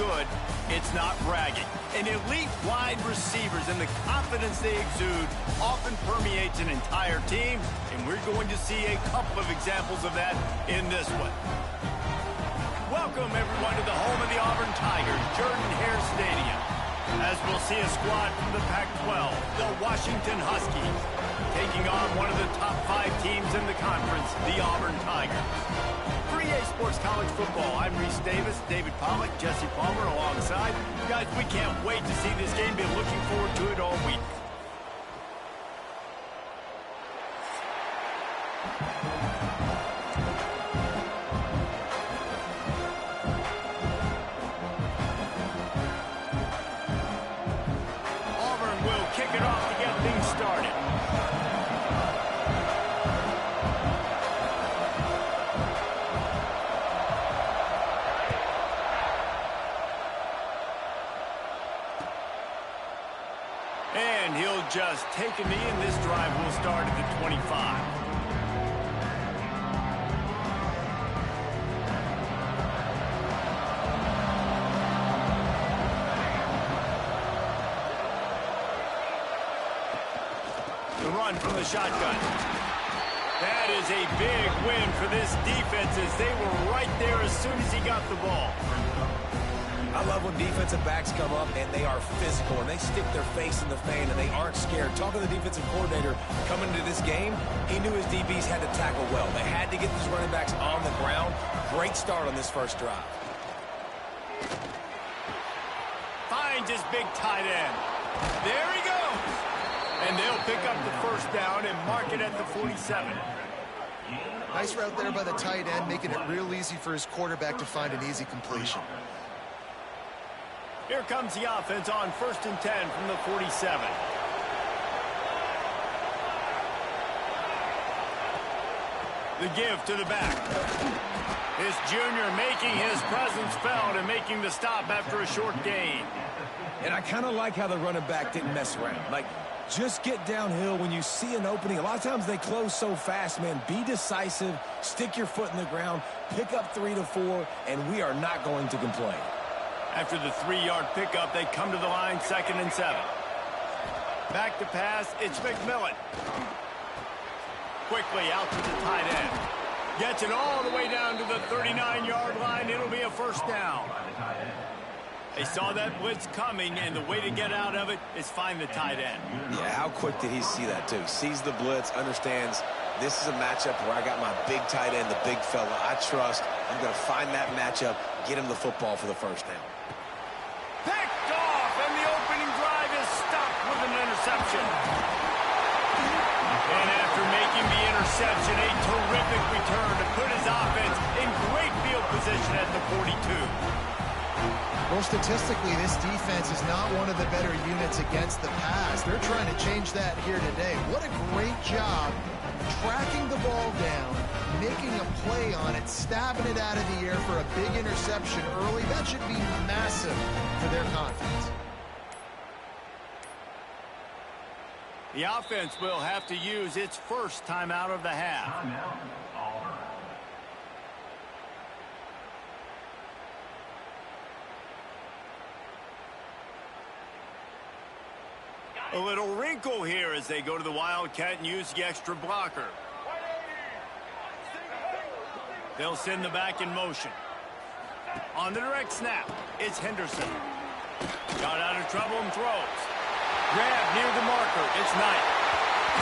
good, it's not bragging. And elite wide receivers and the confidence they exude often permeates an entire team, and we're going to see a couple of examples of that in this one. Welcome, everyone, to the home of the Auburn Tigers, Jordan-Hare Stadium. As we'll see a squad from the Pac-12, the Washington Huskies, taking on one of the top 5 teams in the conference, the Auburn Tigers. For EA Sports College Football, I'm Reese Davis, David Pollack, Jesse Palmer alongside. Guys, we can't wait to see this game. Been looking forward to it all week. Auburn will kick it off to get things started. And he'll just take a knee, and this drive will start at the 25. The run from the shotgun. That is a big win for this defense as they were right there as soon as he got the ball. I love when defensive backs come up and they are physical and they stick their face in the fan and they aren't scared. Talking to the defensive coordinator coming into this game, he knew his DBs had to tackle well. They had to get these running backs on the ground. Great start on this first drive. Finds his big tight end. There he goes. And they'll pick up the first down and mark it at the 47. Nice route there by the tight end, making it real easy for his quarterback to find an easy completion. Here comes the offense on 1st and 10 from the 47. The give to the back. This junior making his presence felt and making the stop after a short gain. And I kind of like how the running back didn't mess around. Like, just get downhill when you see an opening. A lot of times they close so fast, man. Be decisive, stick your foot in the ground, pick up 3 to 4, and we are not going to complain. After the 3-yard pickup, they come to the line, 2nd and 7. Back to pass, it's McMillan. Quickly out to the tight end. Gets it all the way down to the 39-yard line. It'll be a first down. They saw that blitz coming, and the way to get out of it is find the tight end. Yeah, how quick did he see that, too? Sees the blitz, understands this is a matchup where I got my big tight end, the big fella I trust. I'm going to find that matchup, get him the football for the first down. Picked off, and the opening drive is stopped with an interception. And after making the interception, a terrific return to put his offense in great field position at the 42. Well, statistically, this defense is not one of the better units against the pass. They're trying to change that here today. What a great job tracking the ball down, making a play on it, stabbing it out of the air for a big interception early. That should be massive for their confidence. The offense will have to use its first timeout of the half. A little wrinkle here as they go to the Wildcat and use the extra blocker. They'll send the back in motion. On the direct snap, it's Henderson. Got out of trouble and throws. Grab near the marker, it's Knight.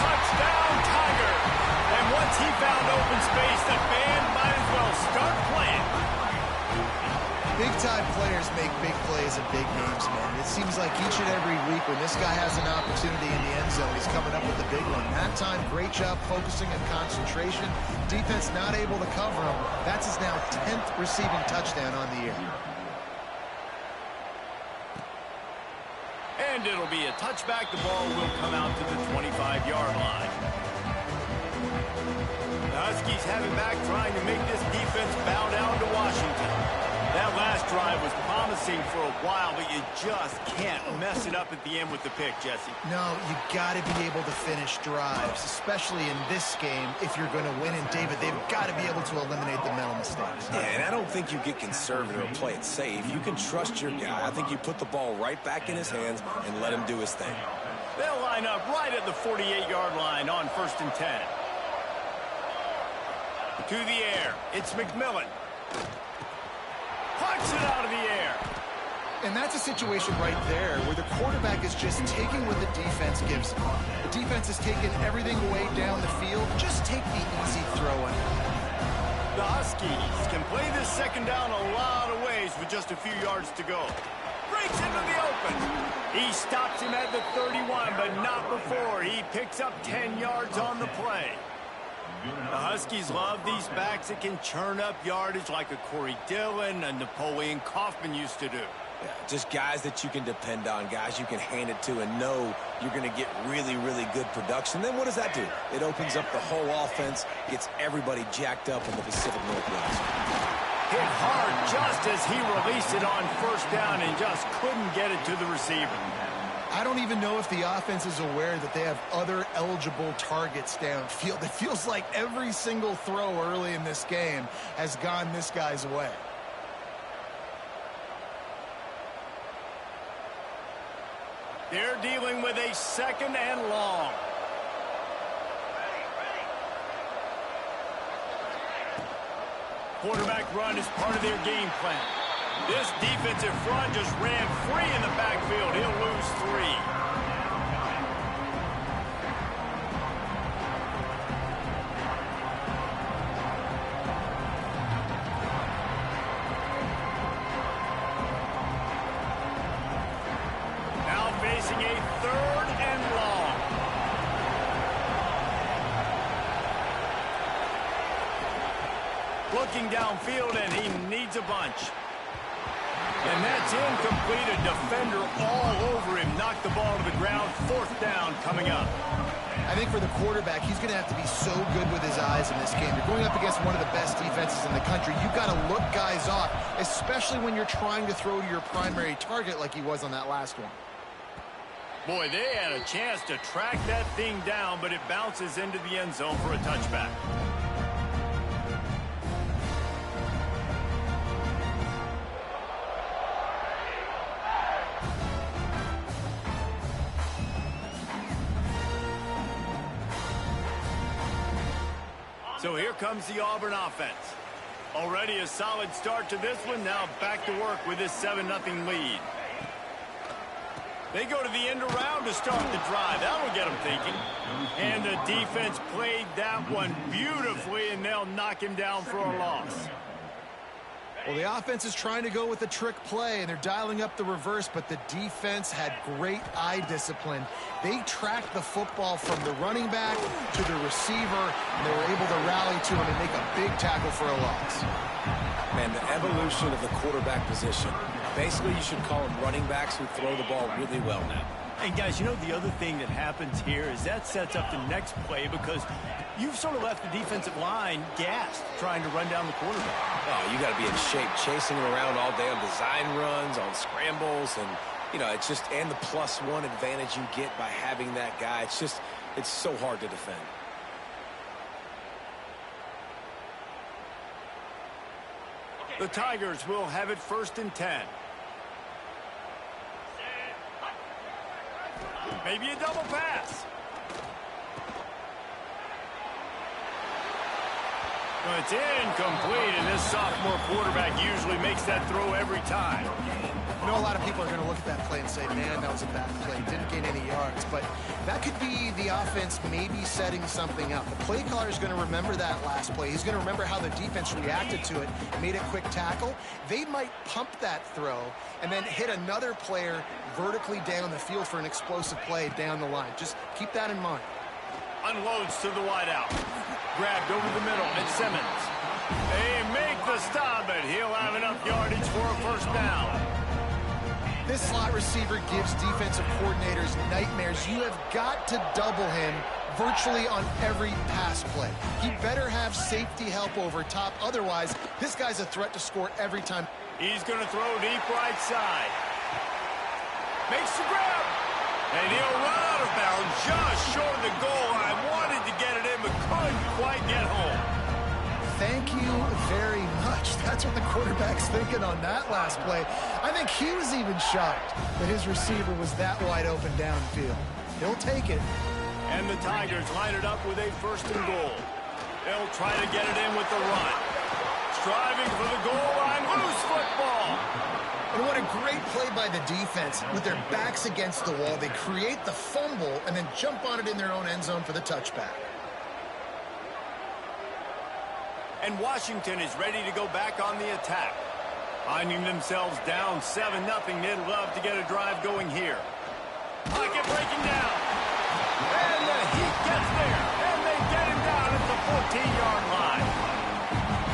Touchdown, Tiger! And once he found open space, the band might as well start playing. Big-time players make big plays in big games, man. It seems like each and every week when this guy has an opportunity in the end zone, he's coming up with a big one. That time, great job focusing on concentration. Defense not able to cover him. That's his now 10th receiving touchdown on the year. And it'll be a touchback. The ball will come out to the 25-yard line. The Huskies have it back, trying to make this defense bow down to Washington. That last drive was promising for a while, but you just can't mess it up at the end with the pick, Jesse. No, you got to be able to finish drives, especially in this game if you're going to win. And, David, they've got to be able to eliminate the mental mistakes. Yeah, and I don't think you get conservative or play it safe. You can trust your guy. I think you put the ball right back in his hands and let him do his thing. They'll line up right at the 48-yard line on 1st and 10. To the air, it's McMillan. Punch it out of the air. And that's a situation right there where the quarterback is just taking what the defense gives him. The defense is taking everything away down the field. Just take the easy throw in. The Huskies can play this second down a lot of ways with just a few yards to go. Breaks into the open. He stops him at the 31, but not before. He picks up 10 yards on the play. The Huskies love these backs that can churn up yardage like a Corey Dillon and Napoleon Kaufman used to do. Yeah, just guys that you can depend on, guys you can hand it to and know you're going to get really, really good production. Then what does that do? It opens up the whole offense, gets everybody jacked up in the Pacific Northwest. Hit hard just as he released it on 1st down and just couldn't get it to the receiver. I don't even know if the offense is aware that they have other eligible targets downfield. It feels like every single throw early in this game has gone this guy's way. They're dealing with a 2nd and long. Quarterback run is part of their game plan. This defensive front just ran free in the backfield. He'll lose 3. Facing a 3rd and long. Looking downfield, and he needs a bunch. And that's incomplete. A defender all over him. Knocked the ball to the ground. 4th down coming up. I think for the quarterback, he's going to have to be so good with his eyes in this game. You're going up against one of the best defenses in the country. You've got to look guys off, especially when you're trying to throw to your primary target like he was on that last one. Boy, they had a chance to track that thing down, but it bounces into the end zone for a touchback. So here comes the Auburn offense. Already a solid start to this one. Now back to work with this 7-0 lead. They go to the end around to start the drive. That'll get them thinking. And the defense played that one beautifully, and they'll knock him down for a loss. Well, the offense is trying to go with a trick play, and they're dialing up the reverse, but the defense had great eye discipline. They tracked the football from the running back to the receiver, and they were able to rally to him and make a big tackle for a loss. Man, the evolution of the quarterback position. Basically, you should call them running backs who throw the ball really well now. And guys, you know the other thing that happens here is that sets up the next play because you've sort of left the defensive line gassed trying to run down the quarterback. Oh, you got to be in shape, chasing him around all day on design runs, on scrambles, and, you know, it's just, and the +1 advantage you get by having that guy. It's just, it's so hard to defend. The Tigers will have it 1st and 10. Maybe a double pass. Well, it's incomplete, and this sophomore quarterback usually makes that throw every time. I know a lot of people are going to look at that play and say, man, that was a bad play. Didn't gain any yards. But that could be the offense maybe setting something up. The play caller is going to remember that last play. He's going to remember how the defense reacted to it, made a quick tackle. They might pump that throw and then hit another player vertically down the field for an explosive play down the line. Just keep that in mind. Unloads to the wideout. Grabbed over the middle, and Simmons. They make the stop, but he'll have enough yardage for a 1st down. This slot receiver gives defensive coordinators nightmares. You have got to double him virtually on every pass play. He better have safety help over top. Otherwise, this guy's a threat to score every time. He's going to throw deep right side. Makes the grab. And he'll run out of bounds just short of the goal line. Wanted to get it in, but couldn't quite get home. Thank you very much. That's what the quarterback's thinking on that last play. I think he was even shocked that his receiver was that wide open downfield. He'll take it. And the Tigers line it up with a 1st and goal. They'll try to get it in with the run. Striving for the goal line. Loose football. And what a great play by the defense. With their backs against the wall, they create the fumble and then jump on it in their own end zone for the touchback. And Washington is ready to go back on the attack. Finding themselves down 7-0, they'd love to get a drive going here. Pocket breaking down. And the Heat gets there. And they get him down at the 14-yard line.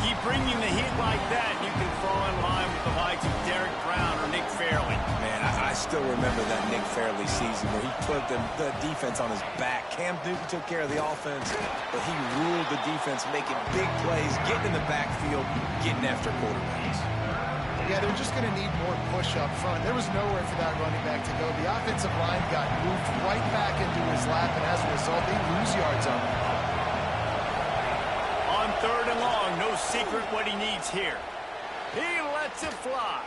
Keep bringing the heat like that, and you can fall in line with the likes of Derek Brown or Nick Fairley. Man, I still remember that Nick Fairley season where he put the defense on his back. Cam Newton took care of the offense, but he ruled the defense, making big plays, getting in the backfield, getting after quarterbacks. Yeah, they're just going to need more push up front. There was nowhere for that running back to go. The offensive line got moved right back into his lap, and as a result, they lose yards on him. On 3rd and long, no secret what he needs here. He lets it fly.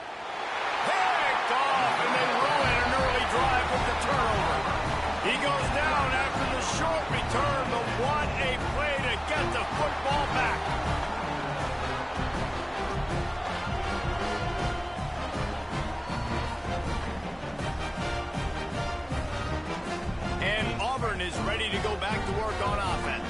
Picked off, and they ruin an early drive with the turnover. He goes down after the short return, but what a play to get the football back. And Auburn is ready to go back to work on offense.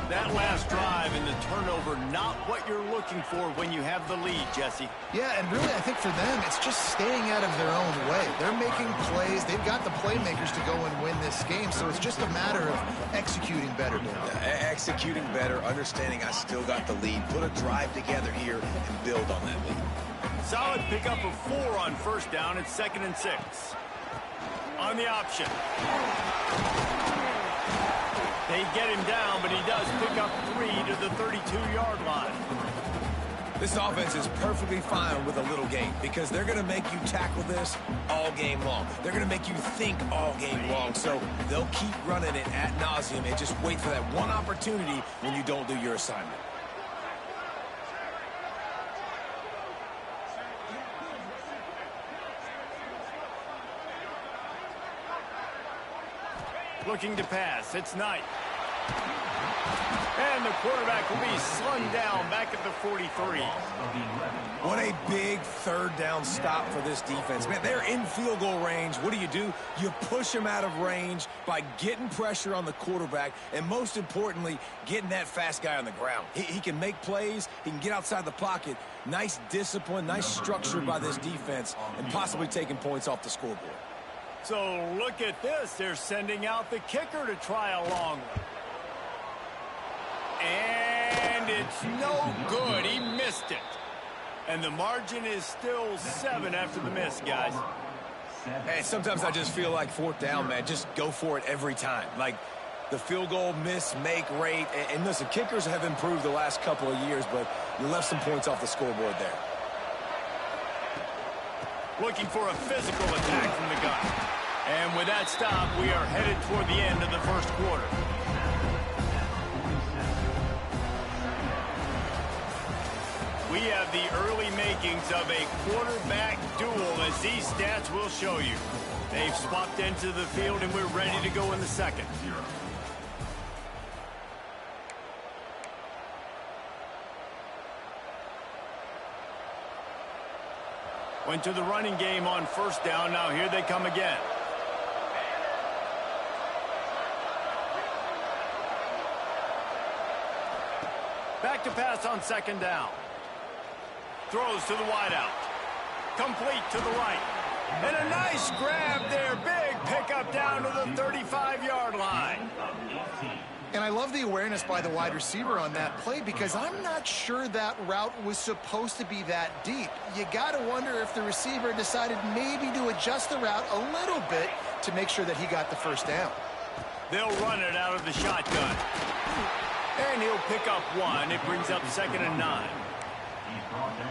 That last drive and the turnover, not what you're looking for when you have the lead, Jesse. Yeah, and really, I think for them, it's just staying out of their own way. They're making plays. They've got the playmakers to go and win this game, so it's just a matter of executing better now. Executing better, understanding I still got the lead. Put a drive together here and build on that lead. Solid pickup of 4 on 1st down. It's 2nd and 6. On the option. They get him down, but he does pick up 3 to the 32-yard line. This offense is perfectly fine with a little game because they're going to make you tackle this all game long. They're going to make you think all game long. So they'll keep running it ad nauseum and just wait for that one opportunity when you don't do your assignment. Looking to pass. It's Knight. And the quarterback will be slung down back at the 43. What a big 3rd down stop for this defense. Man, they're in field goal range. What do? You push them out of range by getting pressure on the quarterback and, most importantly, getting that fast guy on the ground. He can make plays. He can get outside the pocket. Nice discipline, nice structure by this defense, and possibly taking points off the scoreboard. So look at this. They're sending out the kicker to try a long one. And it's no good. He missed it. And the margin is still 7 after the miss, guys. Hey, sometimes I just feel like 4th down, man. Just go for it every time. Like the field goal miss-make rate. And listen, kickers have improved the last couple of years, but you left some points off the scoreboard there. Looking for a physical attack from the gun. And with that stop, we are headed toward the end of the 1st quarter. We have the early makings of a quarterback duel, as these stats will show you. They've swapped into the field, and we're ready to go in the 2nd. Went to the running game on 1st down. Now here they come again. Back to pass on 2nd down. Throws to the wideout. Complete to the right. And a nice grab there. Big pickup down to the 35-yard line. And I love the awareness by the wide receiver on that play because I'm not sure that route was supposed to be that deep. You got to wonder if the receiver decided maybe to adjust the route a little bit to make sure that he got the 1st down. They'll run it out of the shotgun. And he'll pick up one. It brings up 2nd and 9.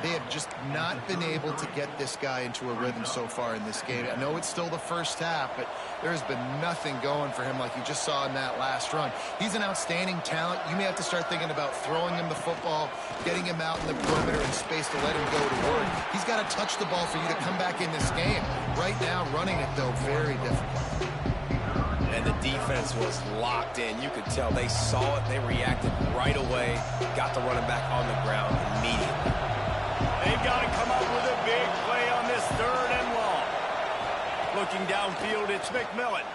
They have just not been able to get this guy into a rhythm so far in this game. I know it's still the first half, but there's been nothing going for him like you just saw in that last run. He's an outstanding talent. You may have to start thinking about throwing him the football, getting him out in the perimeter in space to let him go to work. He's got to touch the ball for you to come back in this game. Right now, running it, though, very difficult. And the defense was locked in. You could tell they saw it. They reacted right away. Got the running back on the ground immediately. They've got to come up with a big play on this 3rd and long. Looking downfield, it's McMillan.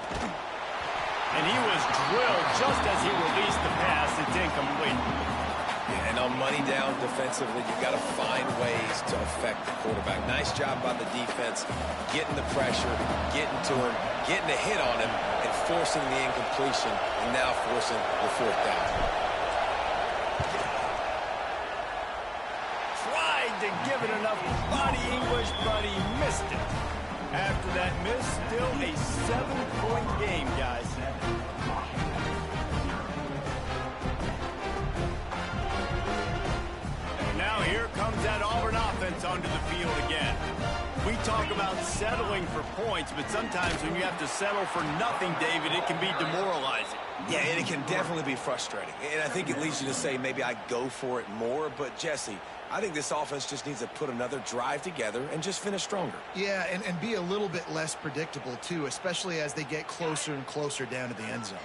And he was drilled just as he released the pass. It's incomplete. Yeah, and on money down defensively, you've got to find ways to affect the quarterback. Nice job by the defense, getting the pressure, getting to him, getting a hit on him, and forcing the incompletion, and now forcing the 4th down. Tried to give it enough body English, but he missed it. After that miss, still a 7-point game, guys. And now here comes that Auburn offense onto the field again. We talk about settling for points, but sometimes when you have to settle for nothing, David, it can be demoralizing. Yeah, and it can definitely be frustrating. And I think it leads you to say maybe I go for it more. But, Jesse, I think this offense just needs to put another drive together and just finish stronger. Yeah, and be a little bit less predictable, too, especially as they get closer and closer down to the end zone.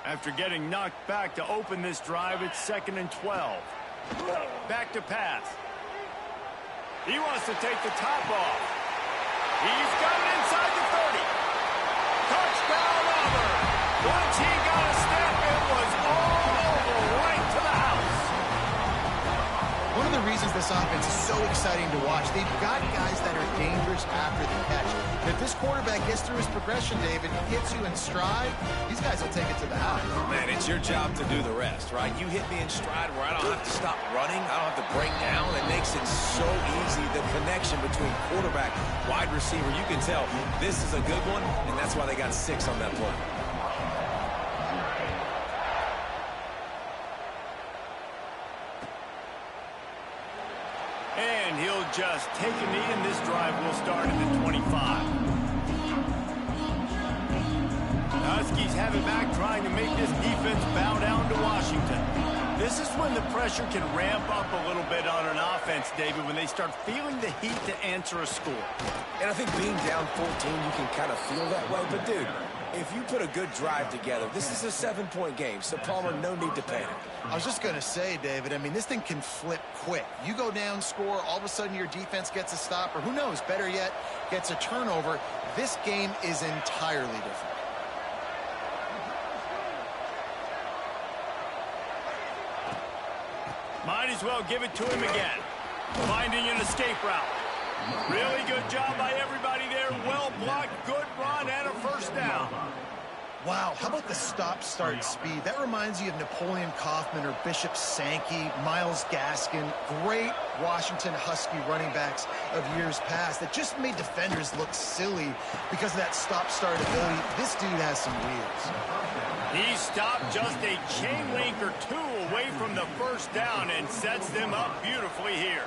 After getting knocked back to open this drive, it's 2nd and 12. Back to pass. He wants to take the top off. He's got it inside the 30. Touchdown, Auburn. Once he got a step, it was all over right to the house. One of the reasons this offense is so exciting to watch, they've got guys that are dangerous after the catch. And if this quarterback gets through his progression, David, hits you in stride, these guys will take it to the house. Man, it's your job to do the rest, right? You hit me in stride where I don't have to stop running. I don't have to break down. It makes it so easy. The connection between quarterback, wide receiver, you can tell this is a good one, and that's why they got 6 on that play. And he'll just take a knee, and this drive will start at the 25. The Huskies have it back, trying to make this defense bow down to Washington. This is when the pressure can ramp up a little bit on an offense, David, when they start feeling the heat to answer a score. And I think being down 14, you can kind of feel that way. But, dude, if you put a good drive together, this is a 7-point game, so Palmer, no need to panic. I was just going to say, David, I mean, this thing can flip quick. You go down, score, all of a sudden your defense gets a stop, or who knows, better yet, gets a turnover. This game is entirely different. Might as well give it to him again. Finding an escape route. Really good job by everybody there. Well blocked, good run, and a 1st down. Wow, how about the stop-start speed? That reminds you of Napoleon Kaufman or Bishop Sankey, Myles Gaskin, great Washington Husky running backs of years past that just made defenders look silly because of that stop-start ability. This dude has some wheels. He stopped just a chain link or 2 away from the 1st down and sets them up beautifully here.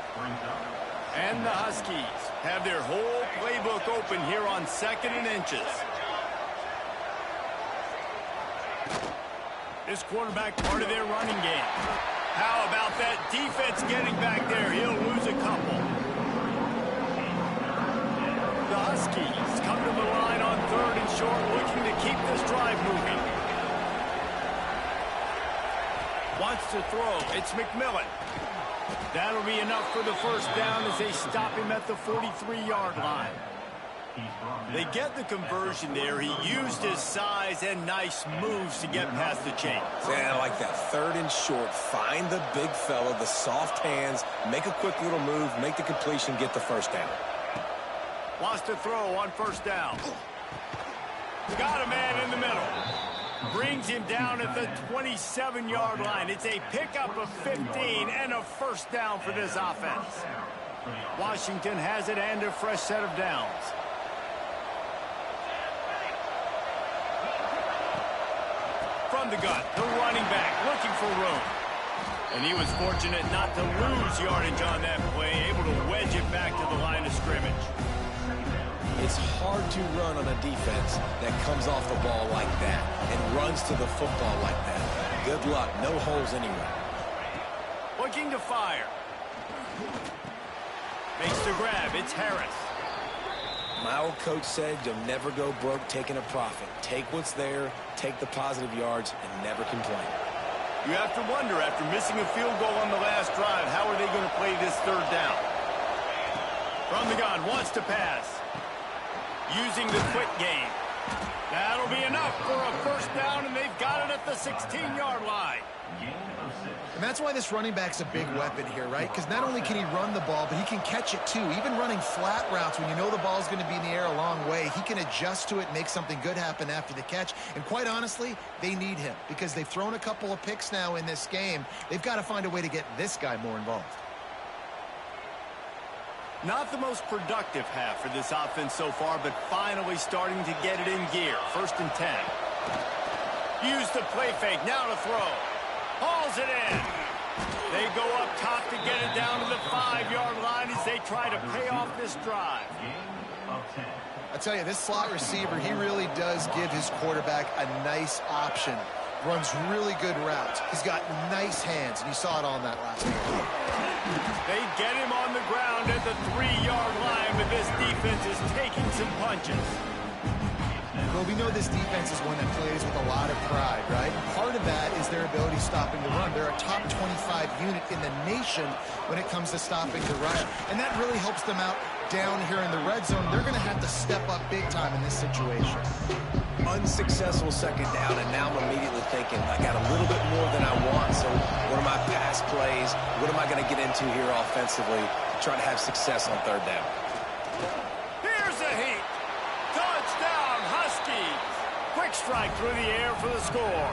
And the Huskies have their whole playbook open here on 2nd and inches. This quarterback part of their running game. How about that defense getting back there? He'll lose a couple. The Huskies come to the line on 3rd and short, looking to keep this drive moving. Wants to throw. It's McMillan. That'll be enough for the 1st down as they stop him at the 43-yard line. They get the conversion there. He used his size and nice moves to get past the chains. Yeah, I like that. 3rd and short. Find the big fella, the soft hands, make a quick little move, make the completion, get the 1st down. Wants to throw on 1st down. Got a man in the middle. Brings him down at the 27-yard line. It's a pickup of 15 and a 1st down for this offense. Washington has it and a fresh set of downs. From the gun, the running back looking for room. And he was fortunate not to lose yardage on that play, able to wedge it back to the line of scrimmage. It's hard to run on a defense that comes off the ball like that and runs to the football like that. Good luck. No holes anywhere. Looking to fire. Makes the grab. It's Harris. My old coach said you'll never go broke taking a profit. Take what's there, take the positive yards, and never complain. You have to wonder, after missing a field goal on the last drive, how are they going to play this third down? From the gun, wants to pass. Using the quick game. That'll be enough for a first down, and they've got it at the 16-yard line. And that's why this running back's a big weapon here, right? Because not only can he run the ball, but he can catch it too. Even running flat routes when you know the ball's going to be in the air a long way, he can adjust to it, make something good happen after the catch. And quite honestly, they need him because they've thrown a couple of picks now in this game. They've got to find a way to get this guy more involved. Not the most productive half for this offense so far, but finally starting to get it in gear. 1st and 10. Use the play fake, now to throw. Hauls it in. They go up top to get it down to the 5-yard line as they try to pay off this drive. I tell you, this slot receiver, he really does give his quarterback a nice option. Runs really good routes. He's got nice hands, and you saw it all in that last game. They get him on the ground at the 3-yard line, but this defense is taking some punches. Well, we know this defense is one that plays with a lot of pride, right? Part of that is their ability stopping the run. They're a top 25 unit in the nation when it comes to stopping the rush, and that really helps them out down here in the red zone. They're going to have to step up big time in this situation. Unsuccessful second down, and now I'm immediately thinking, I got a little bit more than I want, so what are my pass plays? What am I going to get into here offensively to try to have success on third down? Here's a heat. Touchdown, Huskies. Quick strike through the air for the score.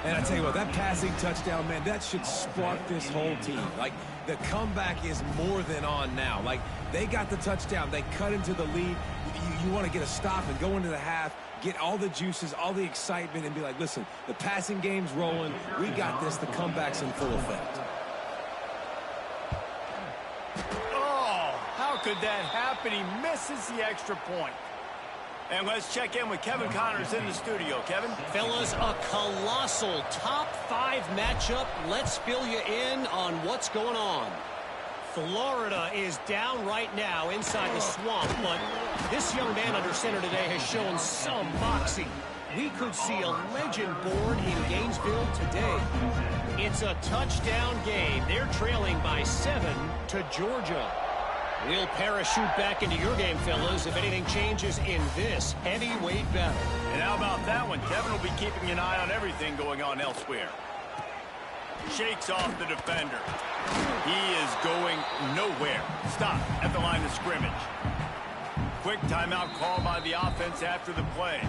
And I tell you what, that passing touchdown, man, that should spark this whole team. Like, the comeback is more than on now. Like, they got the touchdown. They cut into the lead. You want to get a stop and go into the half, get all the juices, all the excitement, and be like, listen, the passing game's rolling. We got this. The comeback's in full effect. Oh, how could that happen? He misses the extra point. And let's check in with Kevin Connors in the studio. Kevin? Fellas, a colossal top 5 matchup. Let's fill you in on what's going on. Florida is down right now inside the swamp, but this young man under center today has shown some moxie. We could see a legend born in Gainesville today. It's a touchdown game. They're trailing by 7 to Georgia. We'll parachute back into your game, fellas, if anything changes in this heavyweight battle. And how about that one? Kevin will be keeping an eye on everything going on elsewhere. Shakes off the defender. He is going nowhere. Stop at the line of scrimmage. Quick timeout call by the offense after the play.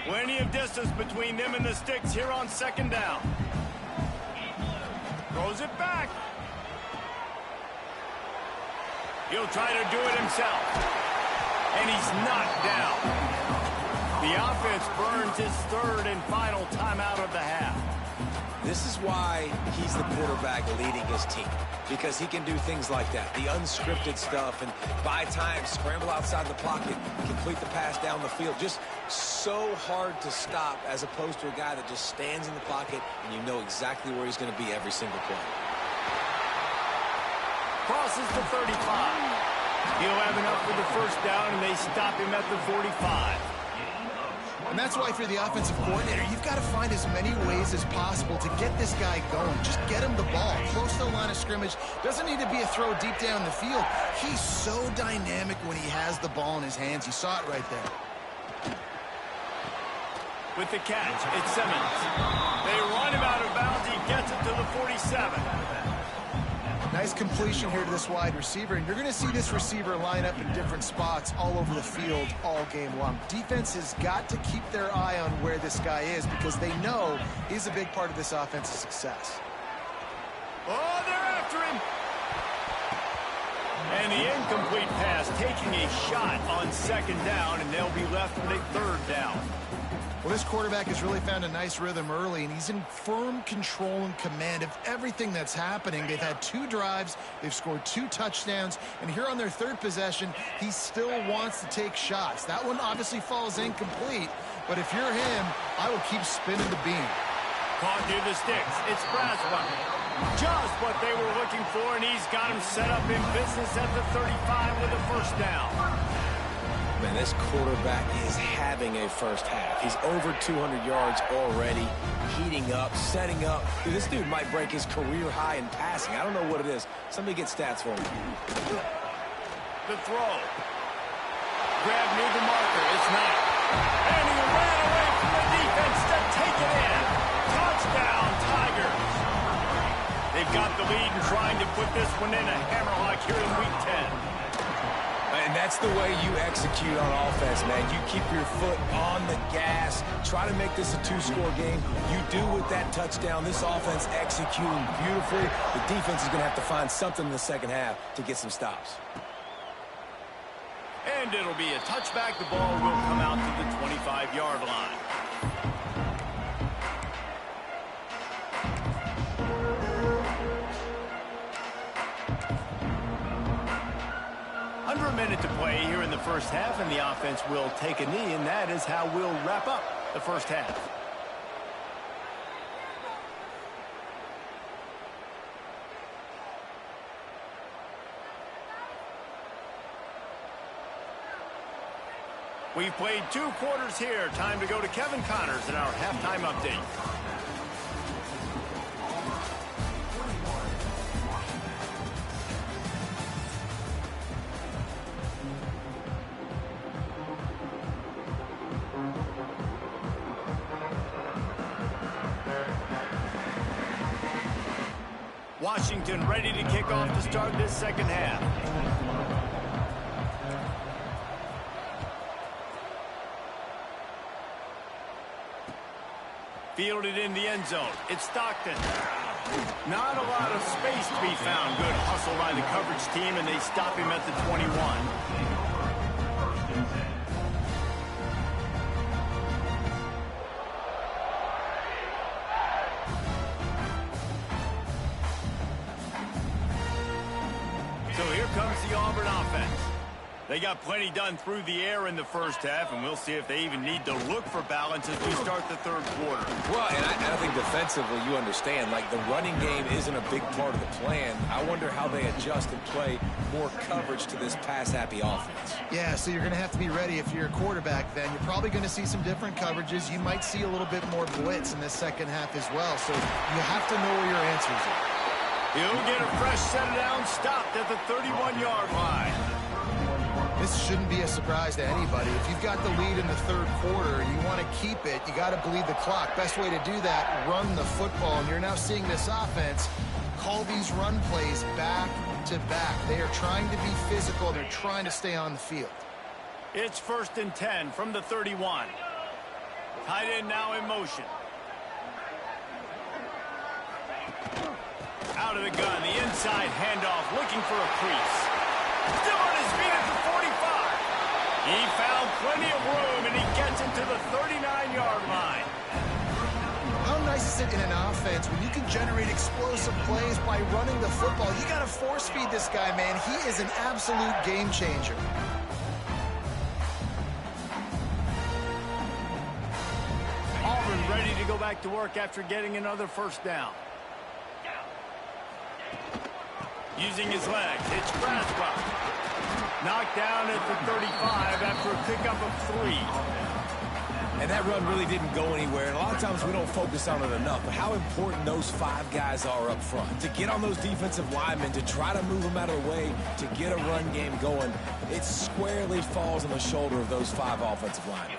Plenty of distance between them and the sticks here on 2nd down. Throws it back. He'll try to do it himself. And he's knocked down. The offense burns his 3rd and final timeout of the half. This is why he's the quarterback leading his team, because he can do things like that, the unscripted stuff, and buy time, scramble outside the pocket, complete the pass down the field. Just so hard to stop as opposed to a guy that just stands in the pocket and you know exactly where he's going to be every single play. Crosses the 35. He'll have enough for the first down, and they stop him at the 45. And that's why, for the offensive coordinator, you've got to find as many ways as possible to get this guy going. Just get him the ball close to the line of scrimmage. Doesn't need to be a throw deep down the field. He's so dynamic when he has the ball in his hands. You saw it right there. With the catch, it's Simmons. They run him out of bounds. He gets it to the 47. Nice completion here to this wide receiver, and you're going to see this receiver line up in different spots all over the field all game long. Defense has got to keep their eye on where this guy is because they know he's a big part of this offense's success. Oh, they're after him. And the incomplete pass taking a shot on second down, and they'll be left with a third down. Well, this quarterback has really found a nice rhythm early, and he's in firm control and command of everything that's happening. They've had 2 drives, they've scored 2 touchdowns, and here on their third possession, he still wants to take shots. That one obviously falls incomplete, but if you're him, I will keep spinning the beam. Caught near the sticks. It's Braswell. Just what they were looking for, and he's got him set up in business at the 35 with a first down. Man, this quarterback is having a first half. He's over 200 yards already, heating up, setting up. Dude, this dude might break his career high in passing. I don't know what it is. Somebody get stats for him. The throw. Grab near the marker. It's Knight. And he ran away from the defense to take it in. Touchdown, Tigers. They've got the lead and trying to put this one in a hammerlock here in Week 10. And that's the way you execute on offense, man. You keep your foot on the gas. Try to make this a 2-score game. You do with that touchdown. This offense executing beautifully. The defense is going to have to find something in the second half to get some stops. And it'll be a touchback. The ball will come out to the 25-yard line. Under a minute to play here in the first half, and the offense will take a knee, and that is how we'll wrap up the first half. We've played 2 quarters here. Time to go to Kevin Connors in our halftime update. Washington ready to kick off to start this second half. Fielded in the end zone. It's Stockton. Not a lot of space to be found. Good hustle by the coverage team, and they stop him at the 21. Auburn offense. They got plenty done through the air in the first half, and we'll see if they even need to look for balance as we start the third quarter. Well, and I think defensively, you understand, like the running game isn't a big part of the plan. I wonder how they adjust and play more coverage to this pass-happy offense. Yeah, so you're going to have to be ready if you're a quarterback then. You're probably going to see some different coverages. You might see a little bit more blitz in the second half as well, so you have to know where your answers are. He'll get a fresh set down, stopped at the 31-yard line. This shouldn't be a surprise to anybody. If you've got the lead in the third quarter and you want to keep it, you got to bleed the clock. Best way to do that, run the football. And you're now seeing this offense call these run plays back to back. They are trying to be physical. They're trying to stay on the field. It's 1st and 10 from the 31. Tight end now in motion. Out of the gun, the inside handoff, looking for a crease. Still on his feet at the 45. He found plenty of room, and he gets him to the 39-yard line. How nice is it in an offense when you can generate explosive plays by running the football? You got to force feed this guy, man. He is an absolute game changer. Auburn ready to go back to work after getting another first down. Using his legs, it's Braswell. Knocked down at the 35 after a pickup of 3. And that run really didn't go anywhere. And a lot of times we don't focus on it enough. But how important those 5 guys are up front. To get on those defensive linemen, to try to move them out of the way, to get a run game going, it squarely falls on the shoulder of those 5 offensive linemen.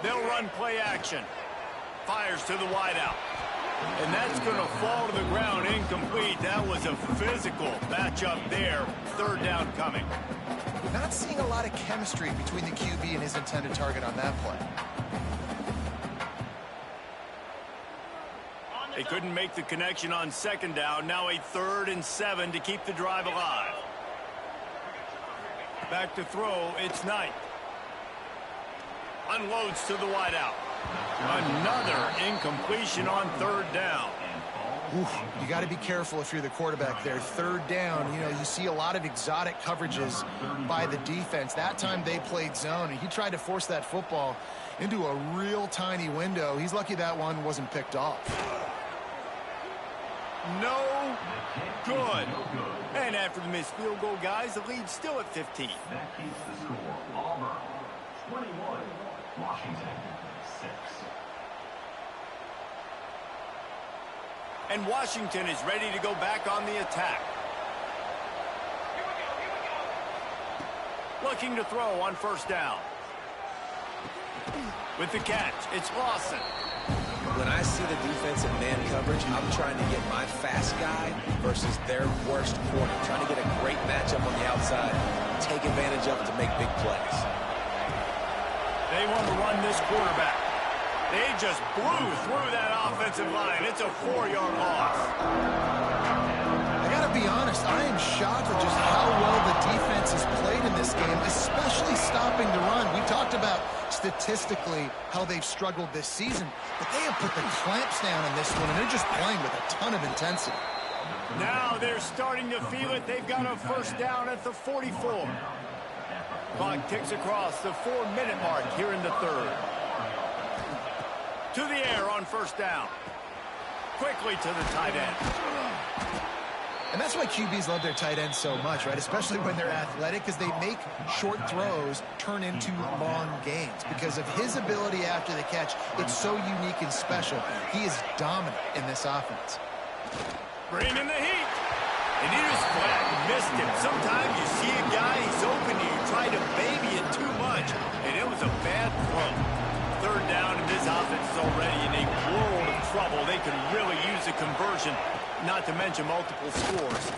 They'll run play action. Fires to the wideout. And that's going to fall to the ground incomplete. That was a physical matchup there. Third down coming. We're not seeing a lot of chemistry between the QB and his intended target on that play. They couldn't make the connection on second down. Now a 3rd and 7 to keep the drive alive. Back to throw, it's Knight. Unloads to the wideout. Another incompletion on 3rd down. Oof, you got to be careful if you're the quarterback there. 3rd down, you know, you see a lot of exotic coverages by the defense. That time they played zone, and he tried to force that football into a real tiny window. He's lucky that one wasn't picked off. No good. And after the missed field goal, guys, the lead's still at 15. That keeps the score. Auburn 21, Washington 6. And Washington is ready to go back on the attack. Looking to throw on 1st down. With the catch, it's Lawson. When I see the defense in man coverage, I'm trying to get my fast guy versus their worst corner. Trying to get a great matchup on the outside, take advantage of it to make big plays. They want to run this quarterback. They just blew through that offensive line. It's a 4-yard loss. I got to be honest, I am shocked at just how well the defense has played in this game, especially stopping the run. We talked about statistically how they've struggled this season, but they have put the clamps down in this one, and they're just playing with a ton of intensity. Now they're starting to feel it. They've got a 1st down at the 44. Clock ticks across the 4-minute mark here in the 3rd. To the air on 1st down. Quickly to the tight end. And that's why QBs love their tight ends so much, right? Especially when they're athletic, because they make short throws turn into long gains. Because of his ability after the catch, it's so unique and special. He is dominant in this offense. Bringing the heat. And he just flat missed him. Sometimes you see a guy, he's open to you, try to baby it too much, and it was a bad throw. 3rd down, and this offense is already in a world of trouble. They could really use a conversion, not to mention multiple scores.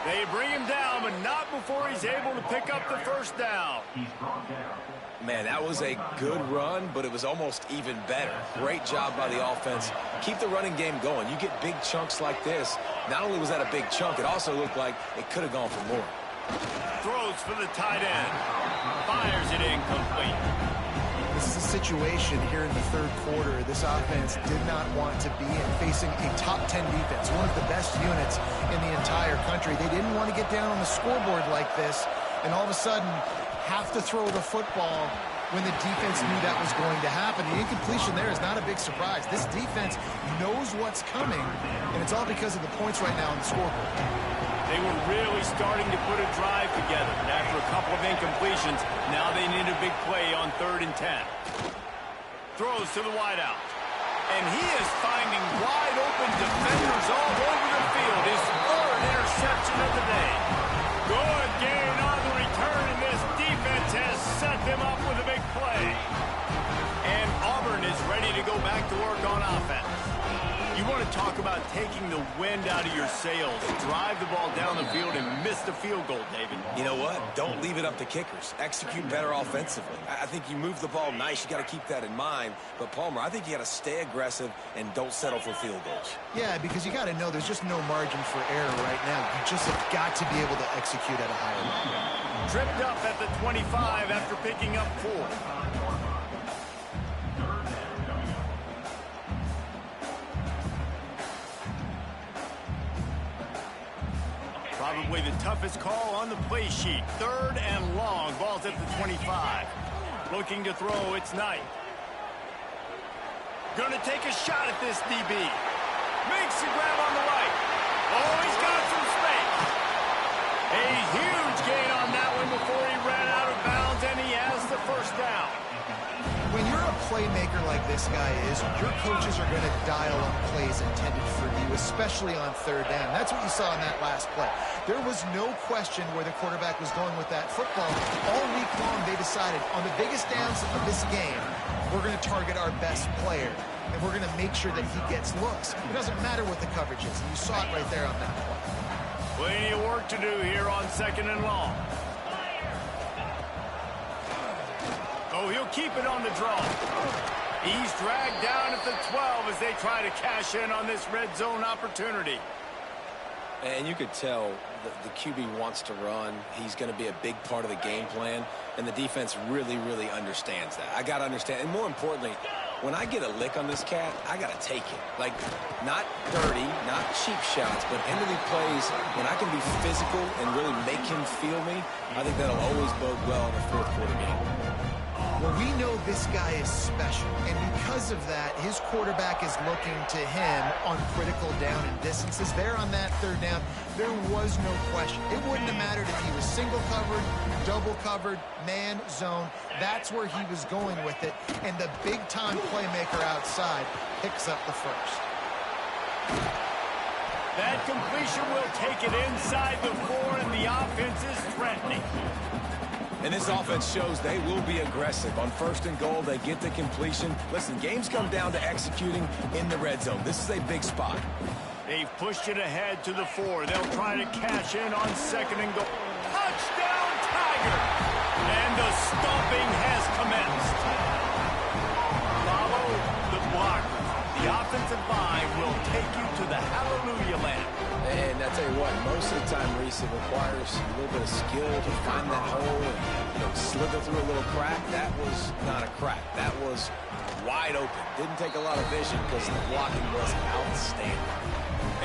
They bring him down, but not before he's able to pick up the 1st down. Man, that was a good run, but it was almost even better. Great job by the offense. Keep the running game going. You get big chunks like this. Not only was that a big chunk, it also looked like it could have gone for more. Throws for the tight end. Fires it incomplete. This is a situation here in the 3rd quarter. This offense did not want to be in, facing a top 10 defense, one of the best units in the entire country. They didn't want to get down on the scoreboard like this, and all of a sudden have to throw the football when the defense knew that was going to happen. The incompletion there is not a big surprise. This defense knows what's coming, and it's all because of the points right now on the scoreboard. They were really starting to put a drive together. After a couple of incompletions, now they need a big play on 3rd and 10. Throws to the wideout. And he is finding wide open defenders all over the field. His 3rd interception of the day. Good gain on the return, and this defense has set them up with a big play. And Auburn is ready to go back to work on offense. You want to talk about taking the wind out of your sails. Drive the ball down the field and miss the field goal, David. You know what? Don't leave it up to kickers. Execute better offensively. I think you move the ball nice. You got to keep that in mind. But, Palmer, I think you got to stay aggressive and don't settle for field goals. Yeah, because you got to know there's just no margin for error right now. You just have got to be able to execute at a higher level. Tripped up at the 25 after picking up 4. Probably the toughest call on the play sheet. 3rd and long. Ball's at the 25. Looking to throw, it's Knight. Gonna take a shot at this DB. Makes the grab on the right. Oh, he's got some space. A huge gain on that one before he ran out of bounds, and he has the 1st down. When you're a playmaker like this guy is, your coaches are going to dial up plays intended for you, especially on 3rd down. That's what you saw in that last play. There was no question where the quarterback was going with that football. All week long, they decided on the biggest downs of this game, we're going to target our best player, and we're going to make sure that he gets looks. It doesn't matter what the coverage is. And you saw it right there on that play. Plenty of work to do here on 2nd and long. Oh, he'll keep it on the draw. He's dragged down at the 12 as they try to cash in on this red zone opportunity. And you could tell the QB wants to run. He's going to be a big part of the game plan, and the defense really, really understands that. I got to understand, and more importantly, when I get a lick on this cat, I got to take it. Like, not dirty, not cheap shots, but end of the plays, when I can be physical and really make him feel me, I think that'll always bode well in a fourth quarter game. Well, we know this guy is special, and because of that, his quarterback is looking to him on critical down and distances. There on that third down, there was no question. It wouldn't have mattered if he was single covered, double covered, man, zone. That's where he was going with it, and the big-time playmaker outside picks up the first. That completion will take it inside the 4, and the offense is threatening. And this offense shows they will be aggressive. On first and goal, they get the completion. Listen, games come down to executing in the red zone. This is a big spot. They've pushed it ahead to the 4. They'll try to cash in on second and goal. Touchdown, Tiger! And the stomping has commenced. Follow the block. The offensive line will take you to the hallelujah land. And I tell you what, most of the time, Reese, it requires a little bit of skill to find that hole and, slither through a little crack. That was not a crack. That was wide open. Didn't take a lot of vision because the blocking was outstanding.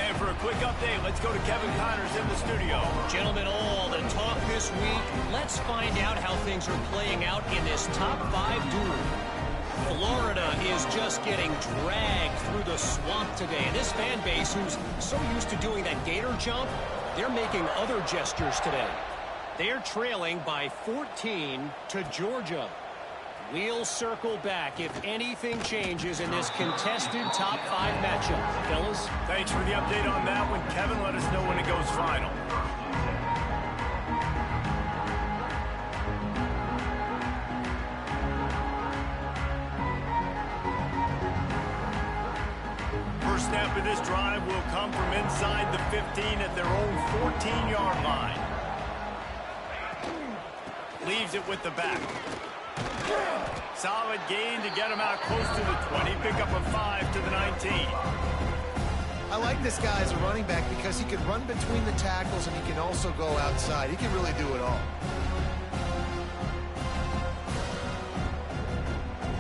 And for a quick update, let's go to Kevin Connors in the studio. Gentlemen, all the talk this week. Let's find out how things are playing out in this top 5 duel. Florida is just getting dragged through the swamp today. And this fan base, who's so used to doing that gator jump, they're making other gestures today. They're trailing by 14 to Georgia. We'll circle back if anything changes in this contested top 5 matchup. Fellas? Thanks for the update on that one, Kevin. Let us know when it goes final. First snap of this drive will come from inside the 15 at their own 14-yard line. Leaves it with the back. Solid gain to get him out close to the 20. Pick up a 5 to the 19. I like this guy as a running back because he can run between the tackles and he can also go outside. He can really do it all.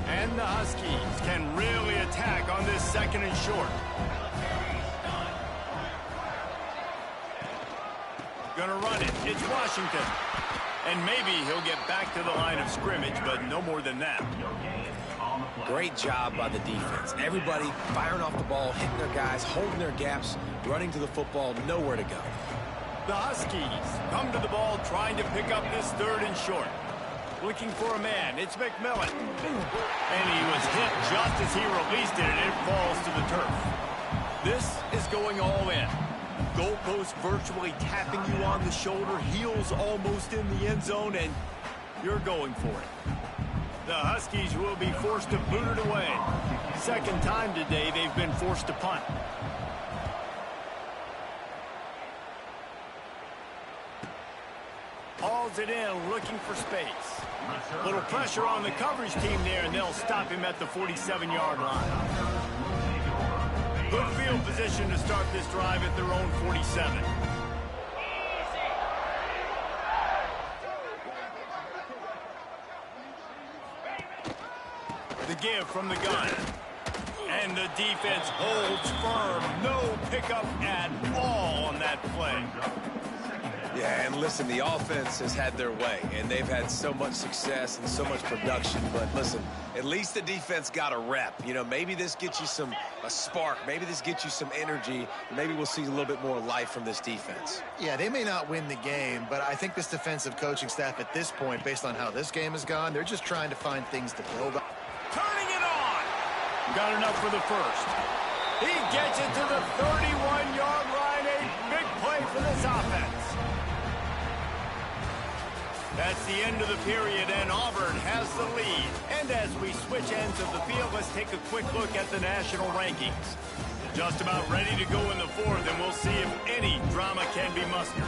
And the Huskies can really attack on this second and short. Gonna run it. It's Washington. And maybe he'll get back to the line of scrimmage, but no more than that. Great job by the defense. Everybody firing off the ball, hitting their guys, holding their gaps, running to the football, nowhere to go. The Huskies come to the ball trying to pick up this third and short. Looking for a man. It's McMillan. And he was hit just as he released it, and it falls to the turf. This is going all in. Goalpost virtually tapping you on the shoulder, heels almost in the end zone, and you're going for it. The Huskies will be forced to boot it away. Second time today they've been forced to punt. Hauls it in, looking for space. Little pressure on the coverage team there, and they'll stop him at the 47-yard line. Good field position to start this drive at their own 47. The give from the gun. And the defense holds firm. No pickup at all on that play. Yeah, and listen, the offense has had their way, and they've had so much success and so much production. But listen, at least the defense got a rep. Maybe this gets you a spark. Maybe this gets you some energy. Maybe we'll see a little bit more life from this defense. Yeah, they may not win the game, but I think this defensive coaching staff at this point, based on how this game has gone, they're just trying to find things to build on. Turning it on. Got enough for the first. He gets it to the 31-yard line. A big play for this offense. That's the end of the period, and Auburn has the lead. And as we switch ends of the field, let's take a quick look at the national rankings. Just about ready to go in the fourth, and we'll see if any drama can be mustered.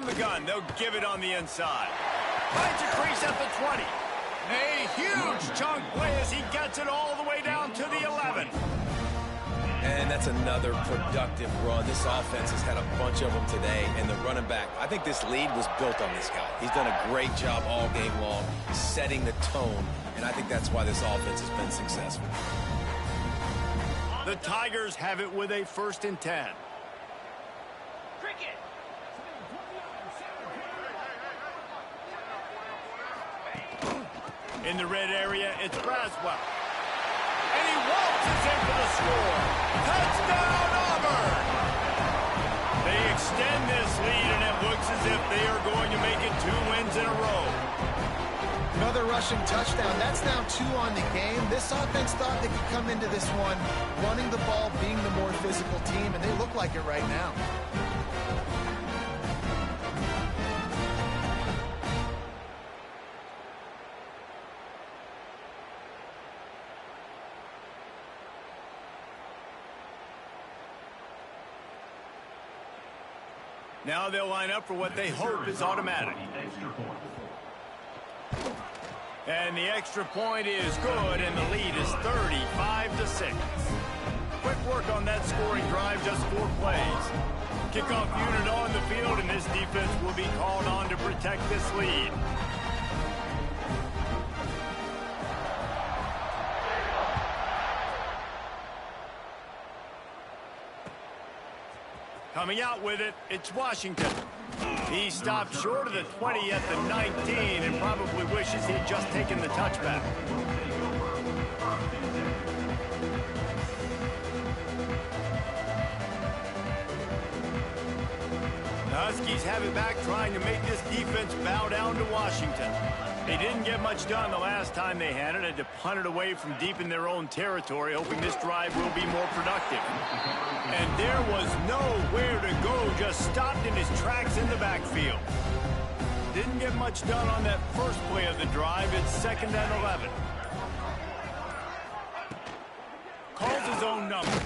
From the gun, they'll give it on the inside. Finds a crease at the 20. A huge chunk play as he gets it all the way down to the 11. And that's another productive run. This offense has had a bunch of them today, and the running back, I think this lead was built on this guy. He's done a great job all game long, setting the tone, and I think that's why this offense has been successful. The Tigers have it with a 1st and 10. In the red area, it's Braswell. And he waltzes in for the score. Touchdown, Auburn! They extend this lead, and it looks as if they are going to make it 2 wins in a row. Another rushing touchdown. That's now 2 on the game. This offense thought they could come into this one running the ball, being the more physical team, and they look like it right now. Now they'll line up for what they hope is automatic. And the extra point is good, and the lead is 35-6. Quick work on that scoring drive, just 4 plays. Kickoff unit on the field, and this defense will be called on to protect this lead. Coming out with it, it's Washington. He stopped short of the 20 at the 19 and probably wishes he'd just taken the touchback. The Huskies have it back, trying to make this defense bow down to Washington. They didn't get much done the last time they had it. Had to punt it away from deep in their own territory, hoping this drive will be more productive. And there was nowhere to go, just stopped in his tracks in the backfield. Didn't get much done on that first play of the drive. It's 2nd and 11. Calls his own number.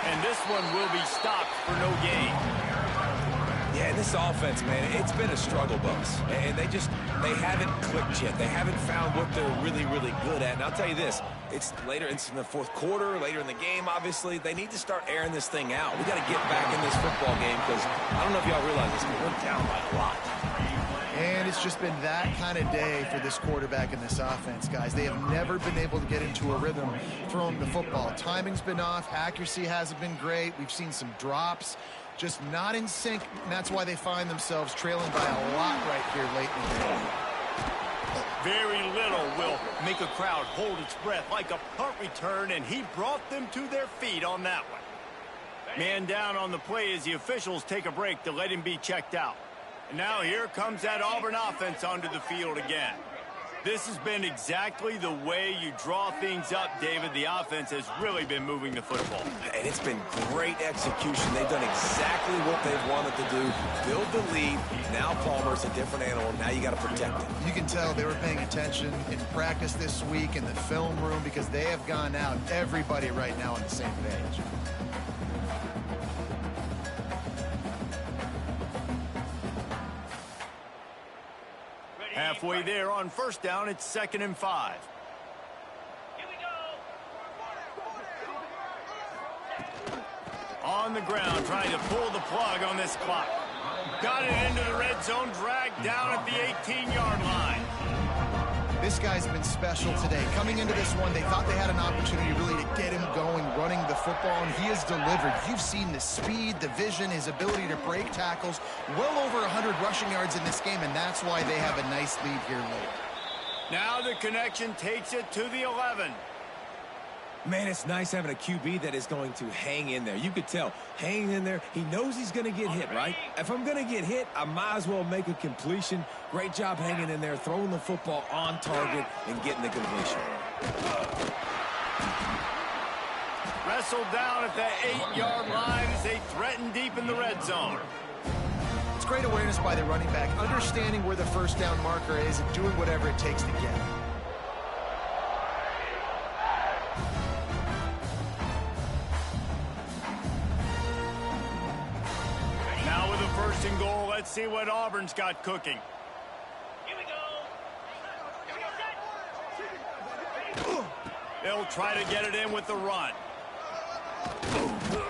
And this one will be stopped for no gain. Yeah, this offense, man, it's been a struggle bus. And they haven't clicked yet. They haven't found what they're really, really good at. And I'll tell you this, it's later, it's in the 4th quarter, later in the game, obviously. They need to start airing this thing out. We got to get back in this football game because I don't know if y'all realize this, but we're down by a lot. And it's just been that kind of day for this quarterback and this offense, guys. They have never been able to get into a rhythm throwing the football. Timing's been off. Accuracy hasn't been great. We've seen some drops. Just not in sync, and that's why they find themselves trailing by a lot right here late in the game. Very little will make a crowd hold its breath like a punt return, and he brought them to their feet on that one. Man down on the play as the officials take a break to let him be checked out. And now here comes that Auburn offense onto the field again. This has been exactly the way you draw things up, David. The offense has really been moving the football. And it's been great execution. They've done exactly what they've wanted to do. Build the lead. Now Palmer's a different animal. Now you got to protect it. You can tell they were paying attention in practice this week in the film room because they have gone out, everybody right now on the same page. Halfway there on 1st down, it's 2nd and 5. Here we go. On the ground, trying to pull the plug on this clock. Got it into the red zone, dragged down at the 18-yard line. This guy's been special today. Coming into this one, they thought they had an opportunity really to get him going, running the football, and he has delivered. You've seen the speed, the vision, his ability to break tackles. Well over 100 rushing yards in this game, and that's why they have a nice lead here late. Now the connection takes it to the 11. Man, it's nice having a QB that is going to hang in there. You could tell, hanging in there, he knows he's going to get hit, right? If I'm going to get hit, I might as well make a completion. Great job hanging in there, throwing the football on target and getting the completion. Wrestled down at the 8-yard line as they threaten deep in the red zone. It's great awareness by the running back, understanding where the 1st down marker is and doing whatever it takes to get it. see what Auburn's got cooking. Here we go. Here we go, set. They'll try to get it in with the run.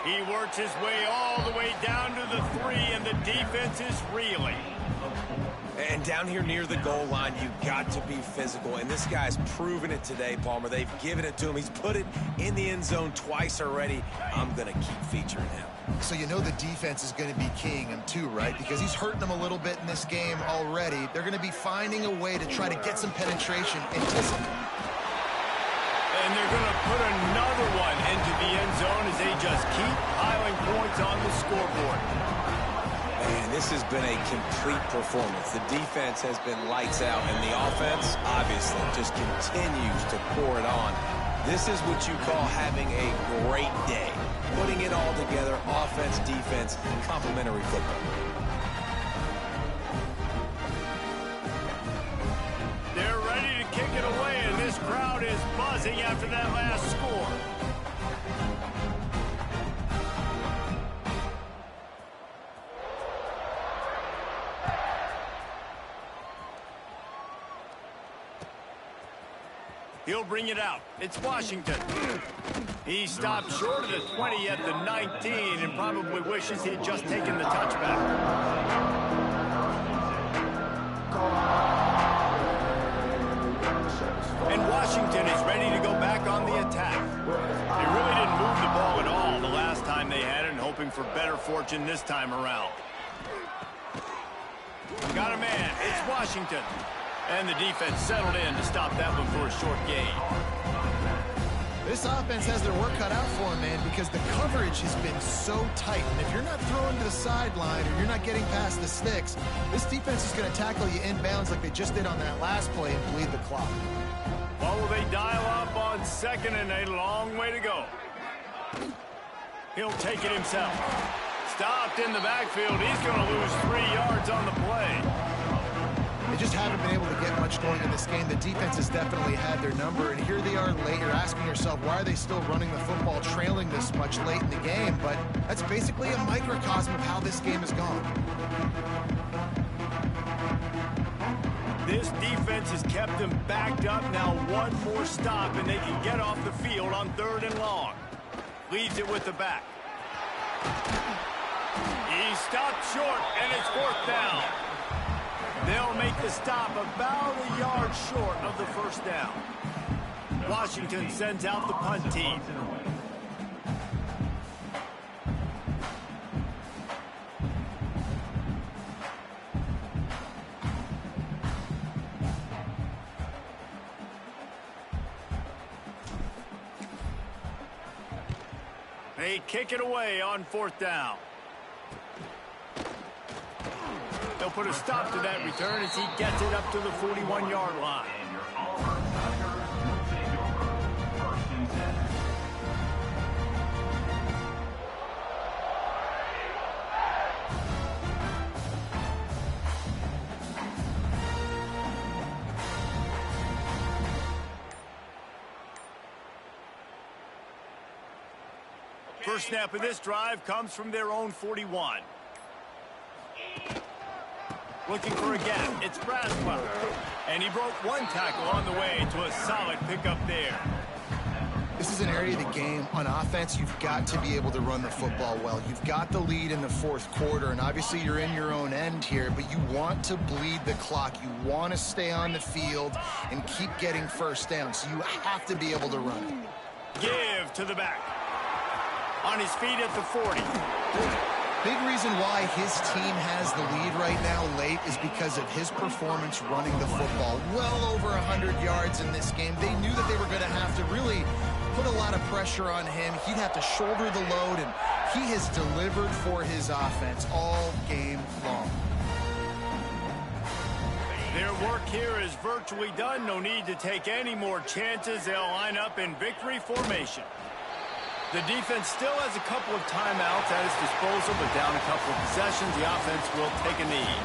He works his way all the way down to the 3, and the defense is reeling. And down here near the goal line, you've got to be physical. And this guy's proven it today, Palmer. They've given it to him. He's put it in the end zone twice already. I'm going to keep featuring him. So you know the defense is going to be keying him too, right? Because he's hurting them a little bit in this game already. They're going to be finding a way to try to get some penetration into some. And they're going to put another one into the end zone as they just keep piling points on the scoreboard. Man, this has been a complete performance. The defense has been lights out, and the offense, obviously, just continues to pour it on. This is what you call having a great day. Putting it all together, offense, defense, complementary football. They're ready to kick it away, and this crowd is buzzing after that last score. He'll bring it out. It's Washington. He stopped short of the 20 at the 19 and probably wishes he had just taken the touchback. And Washington is ready to go back on the attack. They really didn't move the ball at all the last time they had it, and hoping for better fortune this time around. Got a man. It's Washington. And the defense settled in to stop that one for a short gain. This offense has their work cut out for them, man, because the coverage has been so tight. And if you're not throwing to the sideline or you're not getting past the sticks, this defense is going to tackle you inbounds like they just did on that last play and bleed the clock. Well, will they dial up on 2nd and a long way to go? He'll take it himself. Stopped in the backfield. He's going to lose 3 yards on the play. They just haven't been able to get much going in this game. The defense has definitely had their number, and here they are late. You're asking yourself, why are they still running the football, trailing this much late in the game? But that's basically a microcosm of how this game has gone. This defense has kept them backed up. Now one more stop, and they can get off the field on 3rd and long. Leaves it with the back. He stopped short, and it's 4th down. They'll make the stop about a yard short of the 1st down. Washington sends out the punt team. They kick it away on 4th down. They'll put a stop to that return as he gets it up to the 41-yard line. And your Auburn Tigers will take over 1st and 10. First snap of this drive comes from their own 41. Looking for a gap. It's Braswell. And he broke one tackle on the way to a solid pickup there. This is an area of the game. On offense, you've got to be able to run the football well. You've got the lead in the 4th quarter, and obviously you're in your own end here, but you want to bleed the clock. You want to stay on the field and keep getting 1st down, so you have to be able to run it. Give to the back. On his feet at the 40. Big reason why his team has the lead right now late is because of his performance running the football. Well over 100 yards in this game. They knew that they were going to have to really put a lot of pressure on him. He'd have to shoulder the load, and he has delivered for his offense all game long. Their work here is virtually done. No need to take any more chances. They'll line up in victory formation. The defense still has a couple of timeouts at its disposal, but down a couple of possessions, the offense will take a knee.